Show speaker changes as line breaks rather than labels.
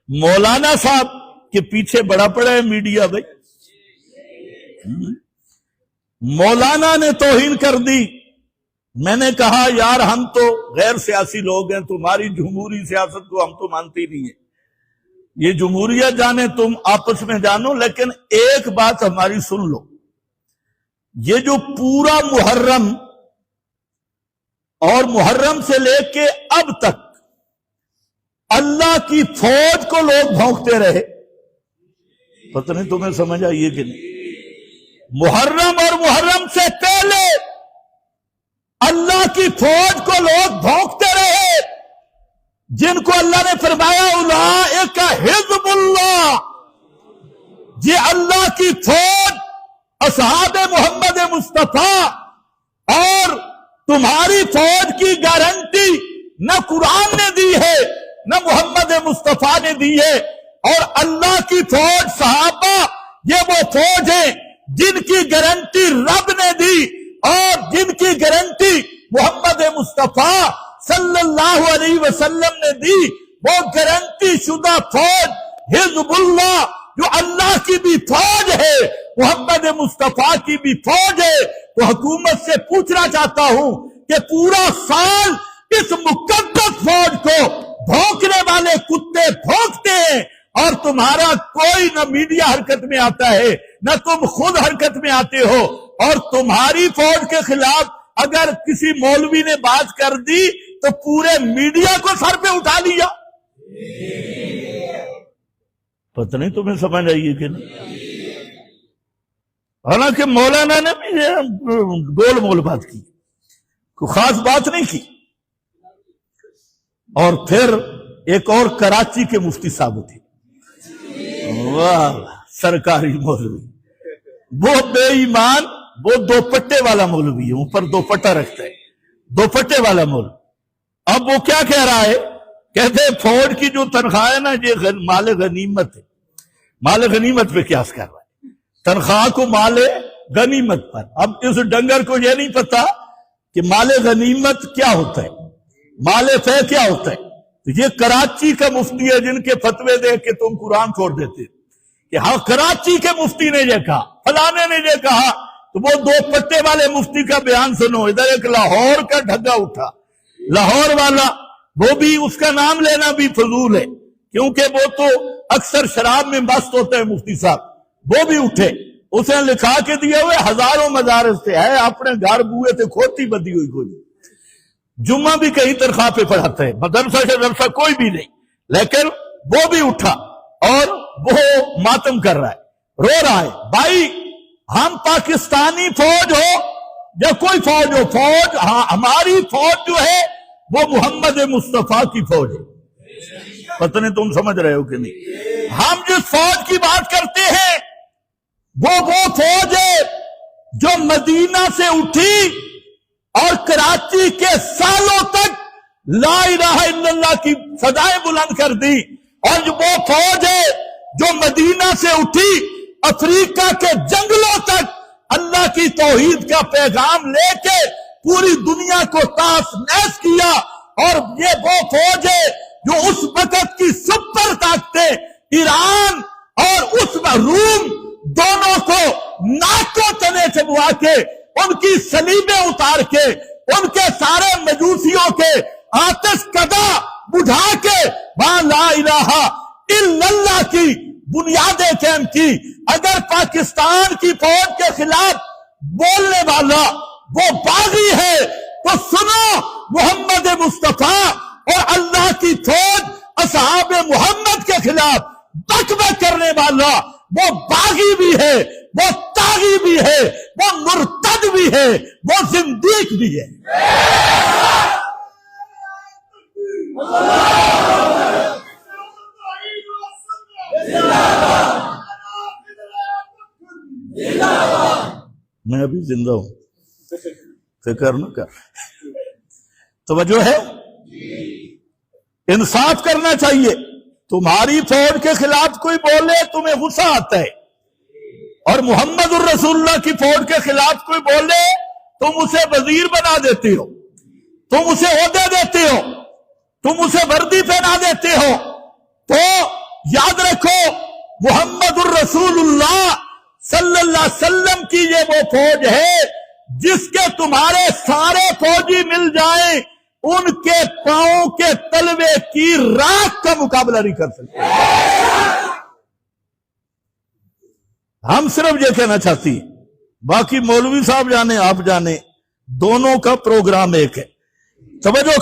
مولانا صاحب کے پیچھے بڑا پڑا ہے میڈیا بھائی. مولانا نے توہین کر دی. میں نے کہا یار ہم تو غیر سیاسی لوگ ہیں, تمہاری جمہوری سیاست کو ہم تو مانتے نہیں ہیں. یہ جمہوریت جانے تم آپس میں جانو, لیکن ایک بات ہماری سن لو. یہ جو پورا محرم اور محرم سے لے کے اب تک اللہ کی فوج کو لوگ بھونکتے رہے, پتہ نہیں تمہیں سمجھ آئیے کہ نہیں. محرم اور محرم سے پہلے اللہ کی فوج کو لوگ بھونکتے رہے, جن کو اللہ نے فرمایا اولئک حزب اللہ, یہ اللہ کی فوج اصحاب محمد مصطفیٰ. اور تمہاری فوج کی گارنٹی نہ قرآن نے دی ہے نہ محمد مصطفیٰ نے دی ہے. اور اللہ کی فوج صحابہ یہ وہ فوج ہے جن کی گارنٹی رب نے دی اور جن کی گارنٹی محمد مصطفیٰ صلی اللہ علیہ وسلم نے دی. وہ گارنٹی شدہ فوج حزب اللہ جو اللہ کی بھی فوج ہے, محمد مصطفیٰ کی بھی فوج ہے. تو حکومت سے پوچھنا چاہتا ہوں کہ پورا سال اس مقدس فوج کو بھونکنے والے کتے بھونکتے ہیں, اور تمہارا کوئی نہ میڈیا حرکت میں آتا ہے نہ تم خود حرکت میں آتے ہو. اور تمہاری فوج کے خلاف اگر کسی مولوی نے بات کر دی تو پورے میڈیا کو سر پہ اٹھا لیا. پتہ نہیں تمہیں سمجھ آئیے کہ نہیں. حالانکہ مولانا نے بھی گول مول بات کی, کوئی خاص بات نہیں کی. اور پھر ایک اور کراچی کے مفتی صاحب تھے, واہ سرکاری مولوی, وہ بے ایمان, وہ دوپٹے والا مولوی ہے, اوپر دوپٹہ رکھتا ہے, دوپٹے والا مولوی. اب وہ کیا کہہ رہا ہے, کہتے ہیں فوج کی جو تنخواہ ہے نا یہ مال غنیمت ہے. مال غنیمت پہ قیاس کر رہا ہے, تنخواہ کو مال غنیمت پر. اب اس ڈنگر کو یہ نہیں پتا کہ مال غنیمت کیا ہوتا ہے, مال فے کیا ہوتا ہے. تو یہ کراچی کا مفتی ہے جن کے فتوے دیکھ کے تم قرآن چھوڑ دیتے کہ ہاں کراچی کے مفتی نے یہ کہا, فلانے نے یہ کہا. تو وہ دو پٹے والے مفتی کا بیان سنو. ادھر ایک لاہور کا ڈھگا اٹھا, لاہور والا, وہ بھی اس کا نام لینا بھی فضول ہے کیونکہ وہ تو اکثر شراب میں مست ہوتا ہے مفتی صاحب. وہ بھی اٹھے, اس نے لکھا کے دیے ہوئے ہزاروں مدارس سے ہے, اپنے گھر بوئے تھے کھوتی بدی ہوئی کوئی, جمعہ بھی کہیں تنخواہ پہ پڑھاتا ہے, مدرسہ سے مدرسہ کوئی بھی نہیں. لیکن وہ بھی اٹھا اور وہ ماتم کر رہا ہے, رو رہا ہے. بھائی ہم پاکستانی فوج ہو یا کوئی فوج ہو, فوج ہماری فوج جو ہے وہ محمد مصطفیٰ کی فوج ہے. پتہ نہیں تم سمجھ رہے ہو کہ نہیں. ہم جس فوج کی بات کرتے ہیں وہ فوج ہے جو مدینہ سے اٹھی اور کراچی کے سالوں تک لا الہ الا اللہ کی صدائیں بلند کر دی. اور وہ فوج ہے جو مدینہ سے اٹھی افریقہ کے جنگلوں تک اللہ کی توحید کا پیغام لے کے پوری دنیا کو طاس نیس کیا. اور یہ وہ فوج ہے جو اس وقت کی سپر طاقتیں ایران اور اس روم دونوں کو ناکوں تنے چبوا کے, ان کی صلیبیں اتار کے, ان کے سارے مجوسیوں کے آتش کدا بجھا کے وہاں لا الہ الا اللہ کی بنیادیں قائم کی. اگر پاکستان کی فوج کے خلاف بولنے والا وہ باغی ہے تو سنو, محمد مصطفیٰ اور اللہ کی فوج اصحاب محمد کے خلاف بک بک کرنے والا وہ باغی بھی ہے, وہ طاغی بھی ہے, وہ مرتد بھی ہے, وہ زندیق بھی ہے. میں ابھی زندہ ہوں, فکر نہ کر. توجہ ہے, انصاف کرنا چاہیے. تمہاری فوج کے خلاف کوئی بولے تمہیں غصہ آتا ہے, اور محمد الرسول اللہ کی فوج کے خلاف کوئی بولے تم اسے وزیر بنا دیتے ہو, تم اسے عہدے دیتے ہو, تم اسے وردی پہنا دیتے ہو. تو محمد الرسول اللہ صلی اللہ علیہ وسلم کی یہ وہ فوج ہے جس کے تمہارے سارے فوجی مل جائیں ان کے پاؤں کے تلوے کی راکھ کا مقابلہ نہیں کر سکتے. ہم صرف یہ کہنا چاہتی، باقی مولوی صاحب جانے آپ جانے، دونوں کا پروگرام ایک ہے. توجہ